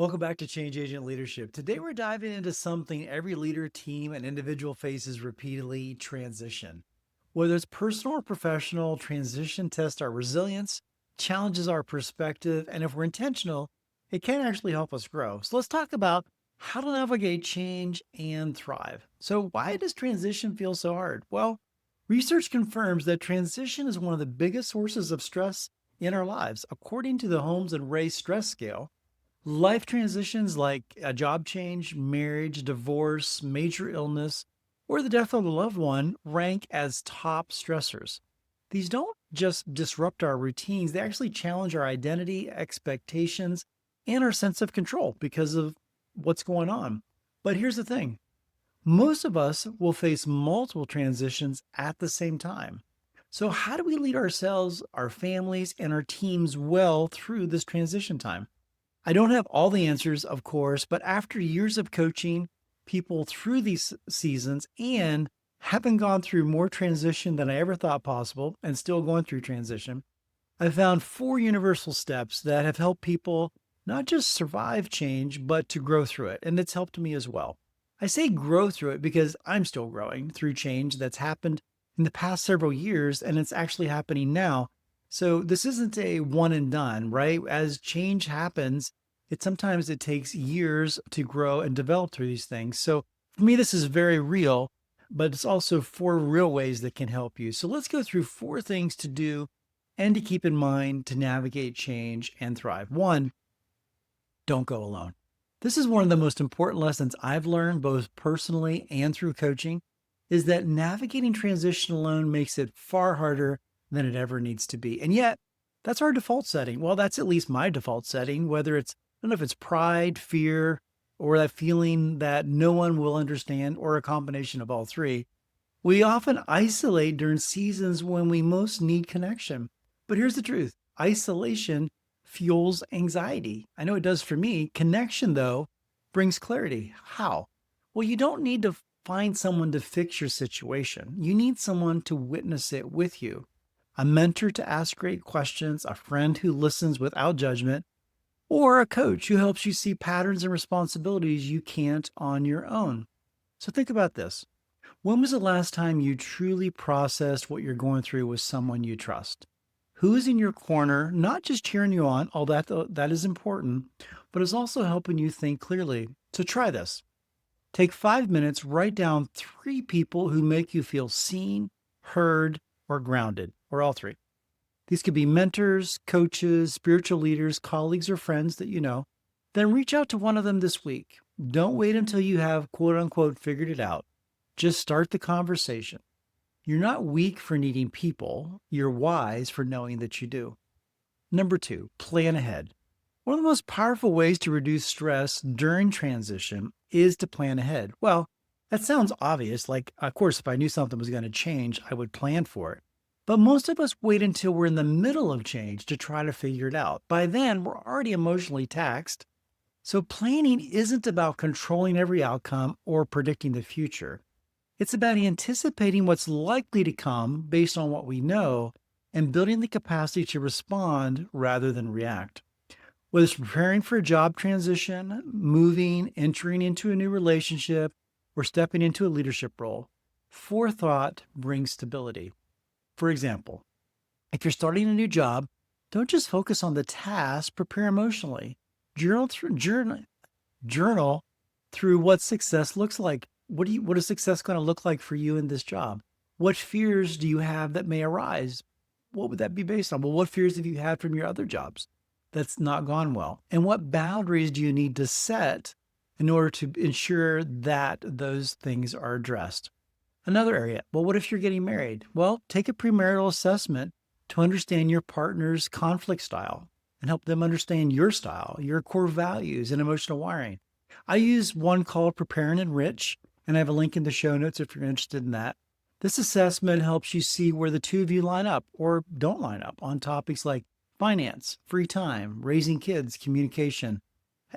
Welcome back to Change Agent Leadership. Today, we're diving into something every leader, team, and individual faces repeatedly: transition. Whether it's personal or professional, transition tests our resilience, challenges our perspective, and if we're intentional, it can actually help us grow. So, let's talk about how to navigate change and thrive. So, why does transition feel so hard? Well, research confirms that transition is one of the biggest sources of stress in our lives. According to the Holmes and Ray stress scale, life transitions like a job change, marriage, divorce, major illness, or the death of a loved one rank as top stressors. These don't just disrupt our routines, they actually challenge our identity, expectations, and our sense of control because of what's going on. But here's the thing: most of us will face multiple transitions at the same time. So, how do we lead ourselves, our families, and our teams well through this transition time? I don't have all the answers, of course, but after years of coaching people through these seasons and having gone through more transition than I ever thought possible and still going through transition, I found four universal steps that have helped people not just survive change, but to grow through it. And it's helped me as well. I say grow through it because I'm still growing through change that's happened in the past several years and it's actually happening now. So this isn't a one and done, right? As change happens, it takes years to grow and develop through these things. So for me, this is very real, but it's also four real ways that can help you. So let's go through four things to do and to keep in mind to navigate change and thrive. One, don't go alone. This is one of the most important lessons I've learned both personally and through coaching is that navigating transition alone makes it far harder than it ever needs to be. And yet, that's our default setting. Well, that's at least my default setting, whether it's, I don't know if it's pride, fear, or that feeling that no one will understand, or a combination of all three. We often isolate during seasons when we most need connection. But here's the truth: isolation fuels anxiety. I know it does for me. Connection, though, brings clarity. How? Well, you don't need to find someone to fix your situation, you need someone to witness it with you. A mentor to ask great questions, a friend who listens without judgment, or a coach who helps you see patterns and responsibilities you can't on your own. So think about this. When was the last time you truly processed what you're going through with someone you trust? Who's in your corner, not just cheering you on, all that is important, but is also helping you think clearly. So try this. Take 5 minutes, write down three people who make you feel seen, heard, or grounded, or all three. These could be mentors, coaches, spiritual leaders, colleagues, or friends that you know. Then reach out to one of them this week. Don't wait until you have quote unquote figured it out. Just start the conversation. You're not weak for needing people, you're wise for knowing that you do. Number two, plan ahead. One of the most powerful ways to reduce stress during transition is to plan ahead. Well, that sounds obvious. Like, of course, if I knew something was going to change, I would plan for it. But most of us wait until we're in the middle of change to try to figure it out. By then, we're already emotionally taxed. So, planning isn't about controlling every outcome or predicting the future. It's about anticipating what's likely to come based on what we know and building the capacity to respond rather than react. Whether it's preparing for a job transition, moving, entering into a new relationship, or stepping into a leadership role, forethought brings stability. For example, if you're starting a new job, don't just focus on the task, prepare emotionally. Journal through what success looks like. What is success going to look like for you in this job? What fears do you have that may arise? What would that be based on? Well, what fears have you had from your other jobs that's not gone well? And what boundaries do you need to set in order to ensure that those things are addressed? Another area, well, what if you're getting married? Well, take a premarital assessment to understand your partner's conflict style and help them understand your style, your core values, and emotional wiring. I use one called Prepare and Enrich, and I have a link in the show notes if you're interested in that. This assessment helps you see where the two of you line up or don't line up on topics like finance, free time, raising kids, communication,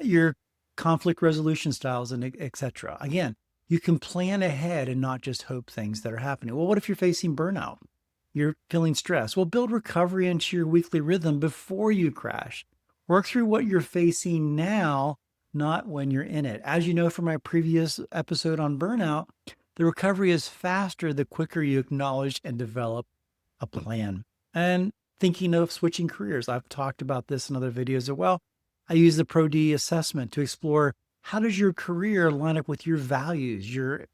your conflict resolution styles, and etc. Again, you can plan ahead and not just hope things that are happening. Well, what if you're facing burnout? You're feeling stress. Well, build recovery into your weekly rhythm before you crash. Work through what you're facing now not when you're in it. As you know from my previous episode on burnout, the recovery is faster the quicker you acknowledge and develop a plan. And thinking of switching careers, I've talked about this in other videos as well. I use the Pro-D assessment to explore how does your career line up with your values, your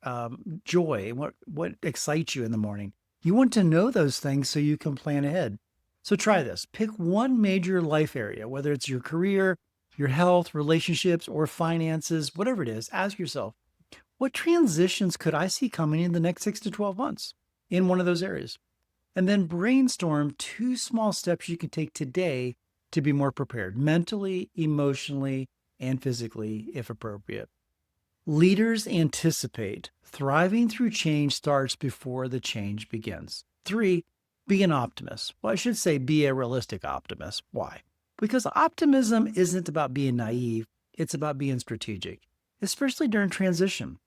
joy, what excites you in the morning. You want to know those things so you can plan ahead. So try this. Pick one major life area, whether it's your career, your health, relationships, or finances, whatever it is. Ask yourself, what transitions could I see coming in the next 6 to 12 months in one of those areas? And then brainstorm 2 small steps you can take today to be more prepared mentally, emotionally, and physically, if appropriate. Leaders anticipate thriving through change starts before the change begins. 3, be an optimist. Well, I should say be a realistic optimist. Why? Because optimism isn't about being naive, it's about being strategic, especially during transition.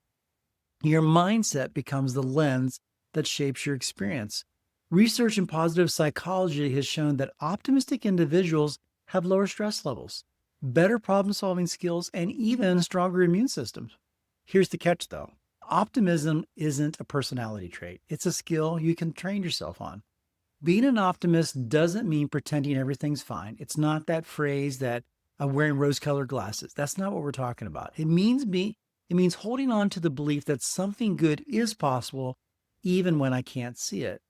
Your mindset becomes the lens that shapes your experience. Research in positive psychology has shown that optimistic individuals have lower stress levels, better problem solving skills, and even stronger immune systems. Here's the catch though, optimism isn't a personality trait, it's a skill you can train yourself on. Being an optimist doesn't mean pretending everything's fine. It's not that phrase that I'm wearing rose-colored glasses. That's not what we're talking about. It means holding on to the belief that something good is possible even when I can't see it.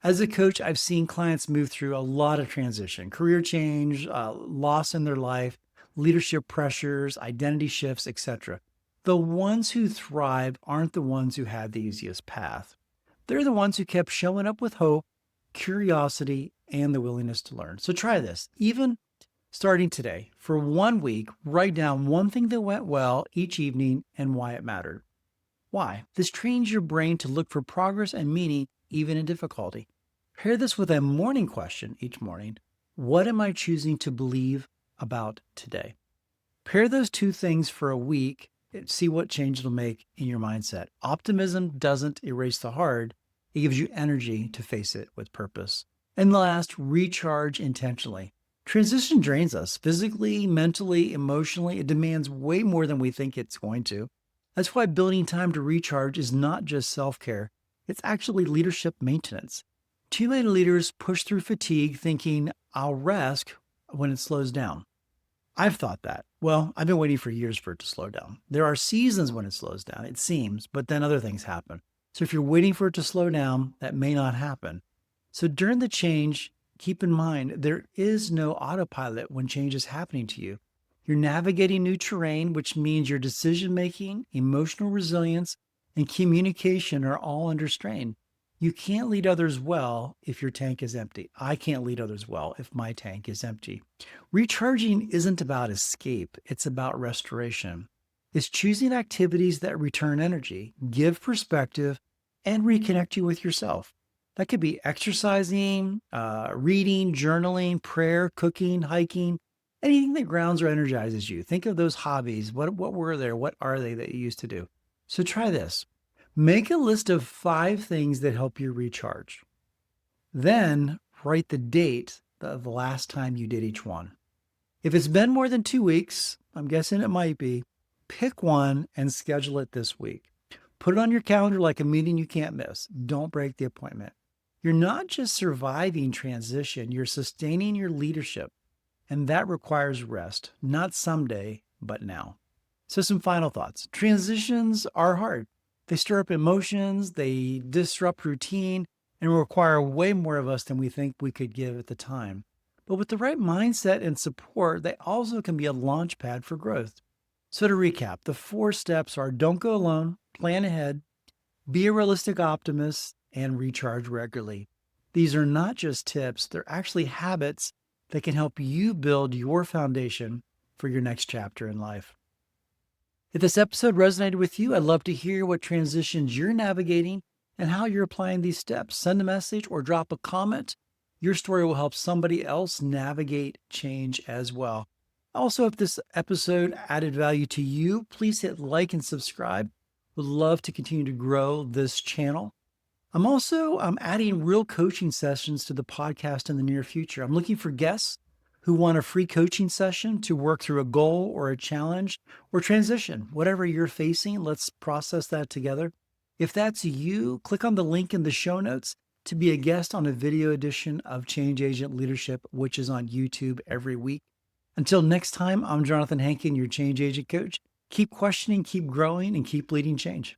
As a coach, I've seen clients move through a lot of transition, career change, loss in their life, leadership pressures, identity shifts, etc. The ones who thrive aren't the ones who had the easiest path. They're the ones who kept showing up with hope, curiosity, and the willingness to learn. So try this. Even starting today, for 1 week, write down one thing that went well each evening and why it mattered. Why? This trains your brain to look for progress and meaning even in difficulty. Pair this with a morning question each morning. What am I choosing to believe about today? Pair those 2 things for a week and see what change it'll make in your mindset. Optimism doesn't erase the hard. It gives you energy to face it with purpose. And last, recharge intentionally. Transition drains us physically, mentally, emotionally. It demands way more than we think it's going to. That's why building time to recharge is not just self-care. It's actually leadership maintenance. Too many leaders push through fatigue thinking, I'll rest when it slows down. I've thought that. Well, I've been waiting for years for it to slow down. There are seasons when it slows down, it seems, but then other things happen. So if you're waiting for it to slow down, that may not happen. So during the change, keep in mind, there is no autopilot when change is happening to you. You're navigating new terrain, which means your decision-making, emotional resilience, and communication are all under strain. You can't lead others well if your tank is empty. I can't lead others well if my tank is empty. Recharging isn't about escape, it's about restoration. It's choosing activities that return energy, give perspective, and reconnect you with yourself. That could be exercising, reading, journaling, prayer, cooking, hiking, anything that grounds or energizes you. Think of those hobbies. What were there? What are they that you used to do? So try this. Make a list of 5 things that help you recharge. Then write the date of the last time you did each one. If it's been more than 2 weeks, I'm guessing it might be, pick one and schedule it this week. Put it on your calendar like a meeting you can't miss. Don't break the appointment. You're not just surviving transition, you're sustaining your leadership. And that requires rest, not someday, but now. So some final thoughts. Transitions are hard. They stir up emotions, they disrupt routine, and require way more of us than we think we could give at the time. But with the right mindset and support, they also can be a launch pad for growth. So to recap, the 4 steps are don't go alone, plan ahead, be a realistic optimist, and recharge regularly. These are not just tips, they're actually habits that can help you build your foundation for your next chapter in life. If this episode resonated with you, I'd love to hear what transitions you're navigating and how you're applying these steps. Send a message or drop a comment. Your story will help somebody else navigate change as well. Also, if this episode added value to you, please hit like and subscribe. Would love to continue to grow this channel. I'm adding real coaching sessions to the podcast in the near future. I'm looking for guests who want a free coaching session to work through a goal or a challenge or transition, whatever you're facing. Let's process that together. If that's you, click on the link in the show notes to be a guest on a video edition of Change Agent Leadership, which is on YouTube every week. Until next time, I'm Jonathan Hankin, your Change Agent Coach. Keep questioning, keep growing, and keep leading change.